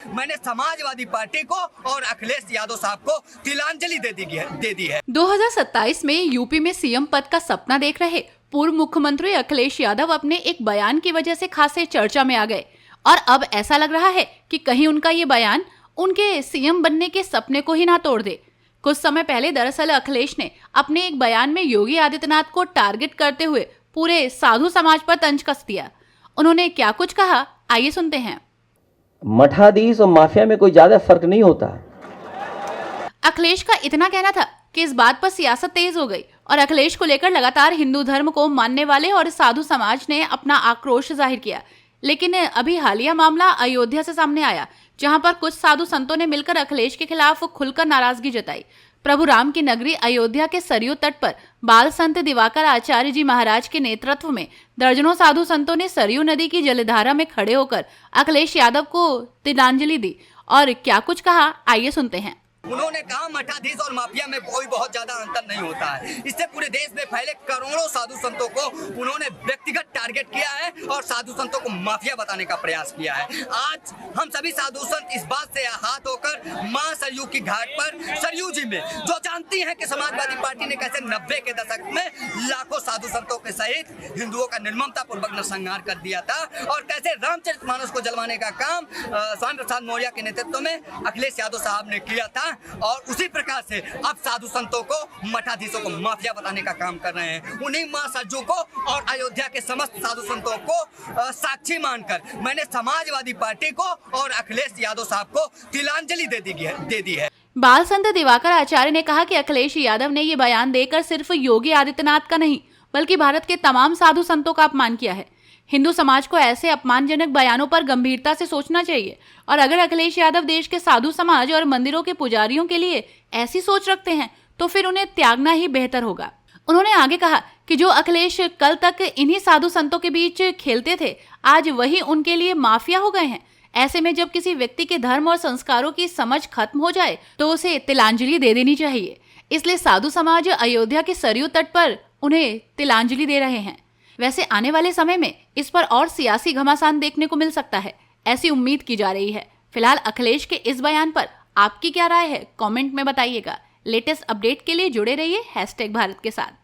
मैंने समाजवादी पार्टी को और अखिलेश यादव साहब को तिलांजलि दे दी है। 2027 में यूपी में सीएम पद का सपना देख रहे पूर्व मुख्यमंत्री अखिलेश यादव अपने एक बयान की वजह से खासे चर्चा में आ गए और अब ऐसा लग रहा है कि कहीं उनका ये बयान उनके सीएम बनने के सपने को ही ना तोड़ दे। कुछ समय पहले दरअसल अखिलेश ने अपने एक बयान में योगी आदित्यनाथ को टारगेट करते हुए पूरे साधु समाज पर तंज कस दिया। उन्होंने क्या कुछ कहा, आइए सुनते हैं। मठाधीश और माफिया में कोई ज्यादा फर्क नहीं होता। अखिलेश का इतना कहना था कि इस बात पर सियासत तेज हो गई और अखिलेश को लेकर लगातार हिंदू धर्म को मानने वाले और साधु समाज ने अपना आक्रोश जाहिर किया। लेकिन अभी हालिया मामला अयोध्या से सामने आया, जहां पर कुछ साधु संतों ने मिलकर अखिलेश के खिलाफ खुलकर नाराजगी जताई। प्रभु राम की नगरी अयोध्या के सरयू तट पर बाल संत दिवाकर आचार्य जी महाराज के नेतृत्व में दर्जनों साधु संतों ने सरयू नदी की जलधारा में खड़े होकर अखिलेश यादव को तिलांजलि दी और क्या कुछ कहा, आइए सुनते हैं। उन्होंने कहा मठाधीश और माफिया में कोई बहुत ज्यादा अंतर नहीं होता है। इससे पूरे देश में फैले करोड़ों साधु संतों को उन्होंने व्यक्तिगत टारगेट किया है और साधु संतों को माफिया बताने का प्रयास किया है। आज हम सभी साधु संत इस बात से आहत होकर मां सरयू की घाट पर सरयू जी में जो जानती हैं कि समाजवादी पार्टी ने कैसे 90 के दशक में लाखों साधु संतों के सहित हिंदुओं का निर्ममता पूर्वक नरसंहार कर दिया था और कैसे रामचरितमानस को जलवाने का काम स्वामी प्रसाद मौर्य के नेतृत्व में अखिलेश यादव साहब ने किया था और उसी प्रकार से अब साधु संतों को मठाधीशों को माफिया बताने का काम कर रहे हैं। उन्हीं मां सरयू को और अयोध्या के समस्त साधु संतों को साक्षी मानकर मैंने समाजवादी पार्टी को और अखिलेश यादव साहब को तिलांजलि दे दी है। बाल संत दिवाकर आचार्य ने कहा कि अखिलेश यादव ने ये बयान देकर सिर्फ योगी आदित्यनाथ का नहीं बल्कि भारत के तमाम साधु संतों का अपमान किया है। हिंदू समाज को ऐसे अपमानजनक बयानों पर गंभीरता से सोचना चाहिए और अगर अखिलेश यादव देश के साधु समाज और मंदिरों के पुजारियों के लिए ऐसी सोच रखते हैं तो फिर उन्हें त्यागना ही बेहतर होगा। उन्होंने आगे कहा कि जो अखिलेश कल तक इन्हीं साधु संतों के बीच खेलते थे, आज वही उनके लिए माफिया हो गए हैं। ऐसे में जब किसी व्यक्ति के धर्म और संस्कारों की समझ खत्म हो जाए तो उसे तिलांजलि दे देनी चाहिए। इसलिए साधु समाज अयोध्या के सरयू तट पर उन्हें तिलांजलि दे रहे हैं। वैसे आने वाले समय में इस पर और सियासी घमासान देखने को मिल सकता है, ऐसी उम्मीद की जा रही है। फिलहाल अखिलेश के इस बयान पर आपकी क्या राय है, कमेंट में बताइएगा। लेटेस्ट अपडेट के लिए जुड़े रहिए #भारत के साथ।